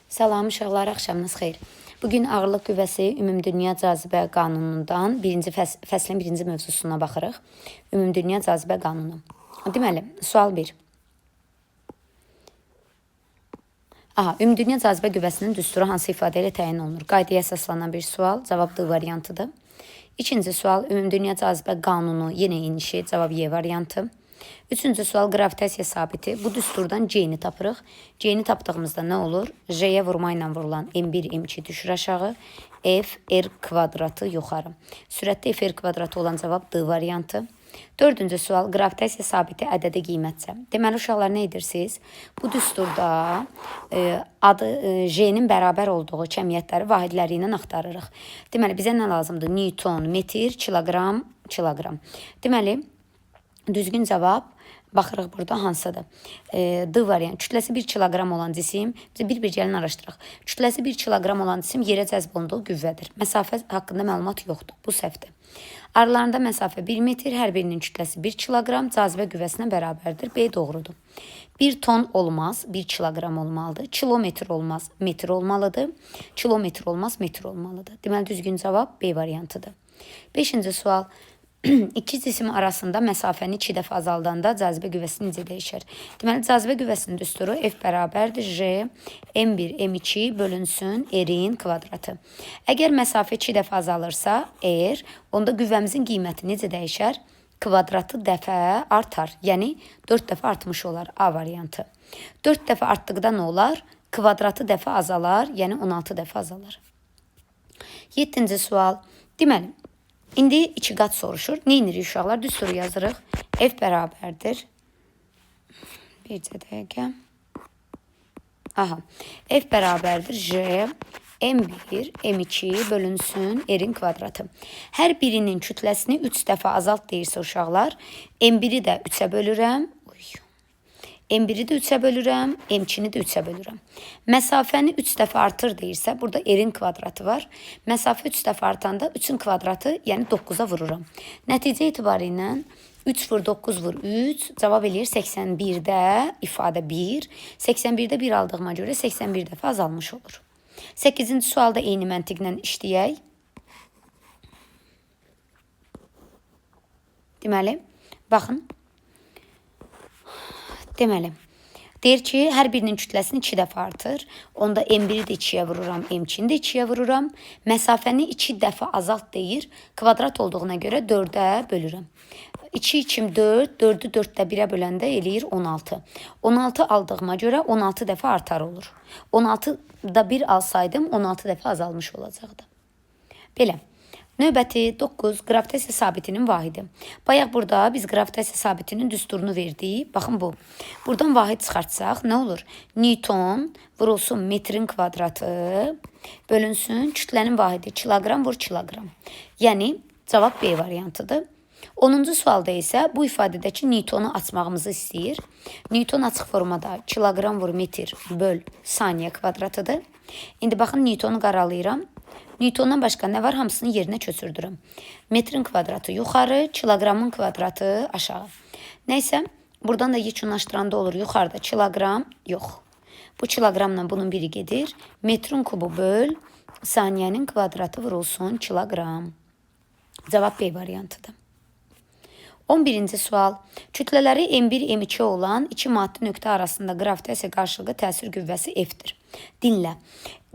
Salam uşaqlar, axşamınız xeyir. Bugün ağırlıq qüvvəsi Ümumdünya Cazibə Qanunundan fəslin birinci mövzusuna baxırıq. Ümumdünya Cazibə Qanunu. Deməli, sual 1. Ümumdünya Cazibə Qüvvəsinin düsturu hansı ifadə ilə təyin olunur? Qaydaya əsaslanan bir sual, cavab D variantıdır. İkinci sual, Ümumdünya Cazibə Qanunu, yenə eyni şey, cavab Y variantı. Üçüncü sual, qravitasiya sabiti. Bu düsturdan C-ni tapırıq. C-ni tapdığımızda nə olur? J-yə vurma ilə vurulan M1, M2 düşür aşağı. F, R kvadratı yuxarı. Sürətdə F, R kvadratı olan cavab D variantı. Dördüncü sual, qravitasiya sabiti ədədə qiymətsə. Deməli, uşaqlar nə edirsiniz? Bu düsturda adı J-nin bərabər olduğu kəmiyyətləri vahidləri ilə axtarırıq. Deməli, bizə nə lazımdır? Newton, metr, kiloqram, kiloqram. Deməli, düzgün cavab baxırıq burada hansıdır? D variant. Kütləsi 1 kiloqram olan cisim, bir gəlin araşdıraq. Kütləsi 1 kiloqram olan cisim yerə cəzb olunduğu qüvvədir. Məsafə haqqında məlumat yoxdur. Bu səhvdir. Aralarında məsafə 1 metr, hər birinin kütləsi 1 kiloqram cazibə qüvvəsinə bərabərdir. B doğrudur. 1 ton olmaz, 1 kiloqram olmalıdır. Kilometr olmaz, metr olmalıdır. Kilometr olmaz, metr olmalıdır. Deməli, düzgün cavab B variantıdır. 5-ci sual. İki cisim arasında məsafəni 2 dəfə azaldanda cazibə qüvvəsi necə dəyişər? Deməli, cazibə qüvvəsinin düsturu F bərabərdir J, M1, M2 bölünsün R-in kvadratı. Əgər məsafə 2 dəfə azalırsa R, onda qüvvəmizin qiyməti necə dəyişər? Kvadratı dəfə artar, yəni 4 dəfə artmış olar A variantı. 4 dəfə artdıqda nə olar? Kvadratı dəfə azalar, yəni 16 dəfə azalar. 7-ci sual. Deməli, İndi 2 qat soruşur. Nə edirik uşaqlar? Düsturu yazırıq. F bərabərdir. Bircə dəqiqə. F bərabərdir J, M1, M2 bölünsün R-in kvadratı. Hər birinin kütləsini 3 dəfə azalt deyirsə uşaqlar, M1-i də 3-ə bölürəm. M1-i də 3-ə bölürəm, M2-ni də 3-ə bölürəm. Məsafəni 3 dəfə artır deyirsə, burada R-in kvadratı var. Məsafə 3 dəfə artanda 3-ün kvadratı, yəni 9-a vururam. Nəticə etibarı ilə 3 vur 9 vur 3, cavab eləyir 81-də ifadə 1. 81-də 1 aldığıma görə 81 dəfə azalmış olur. 8-ci sualda eyni məntiqlə işləyək. Deməli, baxın. Deməli, deyir ki, hər birinin kütləsini 2 dəfə artır. Onda M1-i də 2-yə vururam, M2-ni də 2-yə vururam. Məsafəni 2 dəfə azalt deyir. Kvadrat olduğuna görə 4-ə bölürəm. 2, 2, 4, 4-ü 4-də 1-ə böləndə eləyir 16. 16 aldığıma görə 16 dəfə artar olur. 16-da 1 alsaydım 16 dəfə azalmış olacaqdı. Belə. Növbəti 9. Qravitasiya sabitinin vahidi. Bayaq burada biz qravitasiya sabitinin düsturunu verdik. Baxın bu. Buradan vahid çıxartsaq nə olur? Newton vurulsun metrin kvadratı bölünsün kütlənin vahidi kiloqram vur kiloqram. Yəni cavab B variantıdır. 10-cu sualda isə bu ifadədəki Newtonu açmağımızı istəyir. Newton açıq formada kiloqram vur metr böl saniyə kvadratıdır. İndi baxın Newtonu qaralayıram. Newtondan başqa nə var? Hamısını yerinə köçürdürüm. Metrin kvadratı yuxarı, kiloqramın kvadratı aşağı. Nəysə, buradan da yekunlaşdıranda olur. Yuxarıda kiloqram yox. Bu kiloqramla bunun biri gedir. Metrin kubu böl, saniyənin kvadratı vurulsun kiloqram. Cavab B variantıdır. 11-ci sual. Kütlələri M1, M2 olan iki maddi nöqtə arasında qravitasiya qarşılığı təsir qüvvəsi F-dir. Dinlə.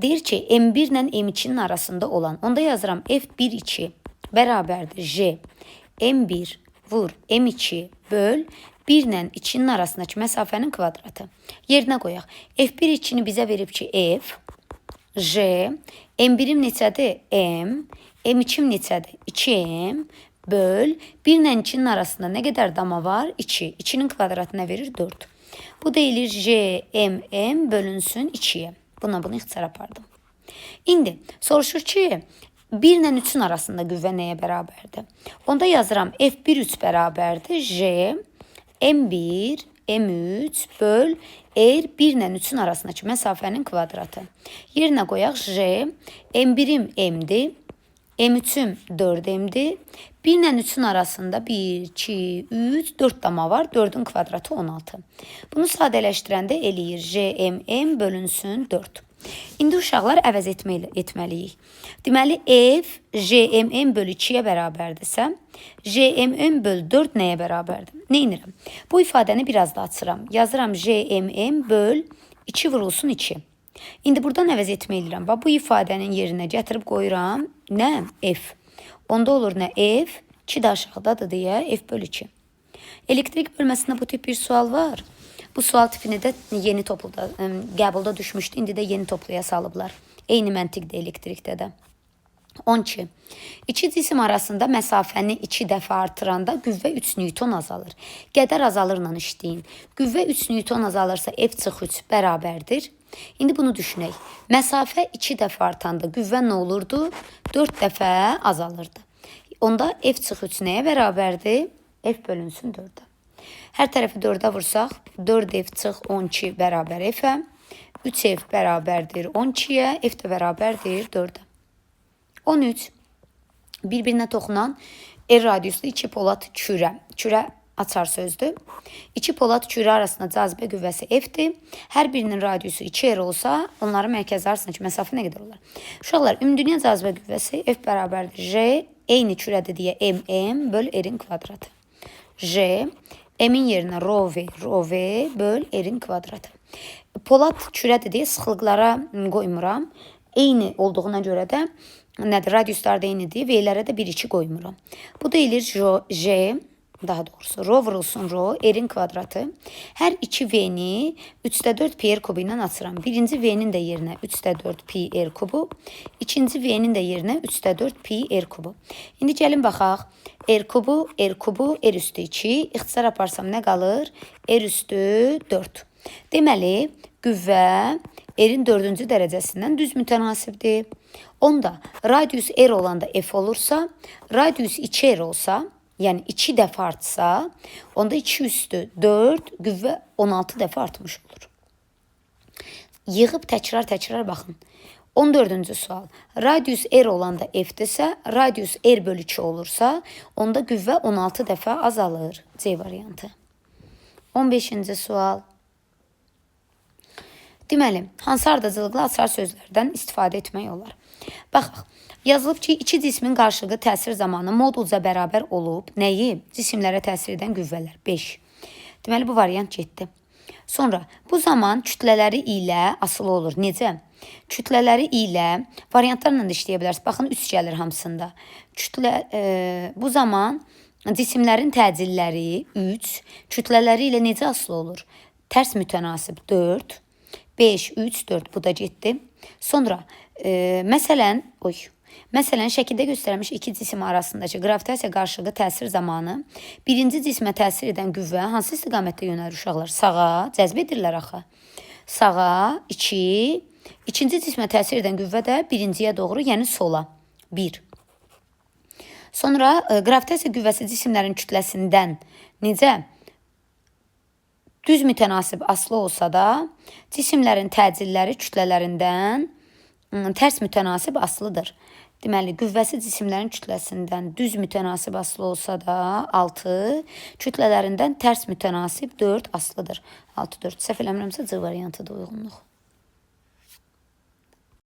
Deyir ki, M1 ilə M2-nin arasında olan, onda yazıram F1, 2 bərabərdir J, M1 vur M2 böl 1 ilə 2-nin arasındakı məsafənin kvadratı. Yerinə qoyaq. F1, 2-ni bizə verib ki, F, J, M1-im neçədir? M, M2-im neçədir? 2M böl 1 ilə 2-nin arasında nə qədər dama var? 2. 2-nin kvadratı nə verir? 4. Bu deyilir J, M, M bölünsün 2-yə. Bunu ixtisar apardım. İndi soruşur ki, 1 ilə 3-ün arasında qüvvə nəyə bərabərdir? Onda yazıram F1, 3 bərabərdir J, M1, M3 böl R 1 ilə 3-ün arasındakı məsafənin kvadratı. Yerinə qoyaq J, M1-im M-dir, M3-üm 4M-dir. 1 ilə 3-ün arasında 1, 2, 3, 4 dama var. 4-ün kvadratı 16. Bunu sadələşdirəndə eləyir JMM bölünsün 4. İndi uşaqlar əvəz etməliyik. Deməli, F JMM bölü 2-yə bərabərdirsə, JMM bölü 4 nəyə bərabərdir? Nə edirəm? Bu ifadəni biraz da açıram. Yazıram JMM böl 2 vurulsun 2. İndi buradan əvəz etmə edirəm. Bax, bu ifadənin yerinə gətirib qoyuram. Nə? F. Onda olur nə? F 2 də aşağıdadır deyə F bölü 2. Elektrik bölməsində bu tip bir sual var. Bu sual tipini də yeni topluda, qəbulda düşmüşdü. İndi də yeni topluya salıblar. Eyni məntiqdə elektrikdə də. 12. İki cisim arasında məsafəni 2 dəfə artıranda qüvvə 3 Newton azalır. Qədər azalırla işləyin. Qüvvə 3 Newton azalırsa F çıx 3 bərabərdir. İndi bunu düşünək. Məsafə 2 dəfə artanda qüvvə nə olurdu? 4 dəfə azalırdı. Onda F çıx 3 nəyə bərabərdir? F bölünsün 4-ə. Hər tərəfi 4-ə vursaq, 4F çıx 12 bərabər F-ə. 3F bərabərdir 12-yə, F də bərabərdir 4-ə. 13. Bir-birinə toxunan R radiuslu 2 polad kürə. Kürə açar sözdür. 2 polad kürə arasında cazibə qüvvəsi F-dir. Hər birinin radiusu 2R olsa, onların mərkəzi arasındakı məsafə nə qədər olar? Uşaqlar, ümumdünya cazibə qüvvəsi F bərabərdir J, eyni kürədir deyə MM böl R-in kvadratı. J, M-in yerinə rho V böl R-in kvadratı. Polad kürədir deyə sıxlıqlara qoymuram. Eyni olduğuna görə də nədir? Radiuslar da eynidir. V-lərə də 1-2 qoymuram. Bu deyilir J, daha doğrusu rho vurulsun rho, R-in kvadratı. Hər 2 V-ni 3/4 pi R kubu ilə açıram. Birinci V-nin də yerinə 3/4 pi R kubu. İkinci V-nin də yerinə 3/4 pi R kubu. İndi gəlin baxaq. R kubu, R üstü 2. İxtisar aparsam nə qalır? R üstü 4. Deməli, qüvvə R-in 4-cü dərəcəsindən düz mütənasibdir. Onda radius R olanda F olursa, radius 2R olsa, yəni 2 dəfə artsa, onda 2 üstü 4, qüvvə 16 dəfə artmış olur. Yığıb təkrar baxın. 14-cü sual. Radius R olanda F-dirsə, radius R bölü 2 olursa, onda qüvvə 16 dəfə azalır. C variantı. 15-ci sual. Deməli, hansı ardıcılıqla açar sözlərdən istifadə etmək olar? Baxaq, yazılıb ki, iki cismin qarşılıqlı təsir zamanı modulca bərabər olub. Nəyi? Cisimlərə təsir edən qüvvələr. 5. Deməli, bu variant getdi. Sonra, bu zaman kütlələri ilə asılı olur. Necə? Kütlələri ilə variantlarla da işləyə bilərsiniz. Baxın, 3 gəlir hamısında. Bu zaman cisimlərin təcilləri 3, kütlələri ilə necə asılı olur? Tərs mütənasib 4. 5, 3, 4 bu da getdi. Sonra, məsələn, şəkildə göstərilmiş iki cisim arasındakı qravitasiya qarşılıqlı təsir zamanı birinci cismə təsir edən qüvvə hansı istiqamətdə yönəlir uşaqlar? Sağa, cəzb edirlər axı. Sağa, 2, ikinci cismə təsir edən qüvvə də birinciyə doğru, yəni sola, 1. Sonra, qravitasiya qüvvəsi cisimlərin kütləsindən necə? Düz mütənasib asılı olsa da, cisimlərin təcilləri kütlələrindən tərs mütənasib asılıdır. Deməli, qüvvəsi cisimlərin kütləsindən düz mütənasib asılı olsa da 6, kütlələrindən tərs mütənasib 4 asılıdır. 6, 4. Səhv eləmirəmsə C variantıdır uyğunluq.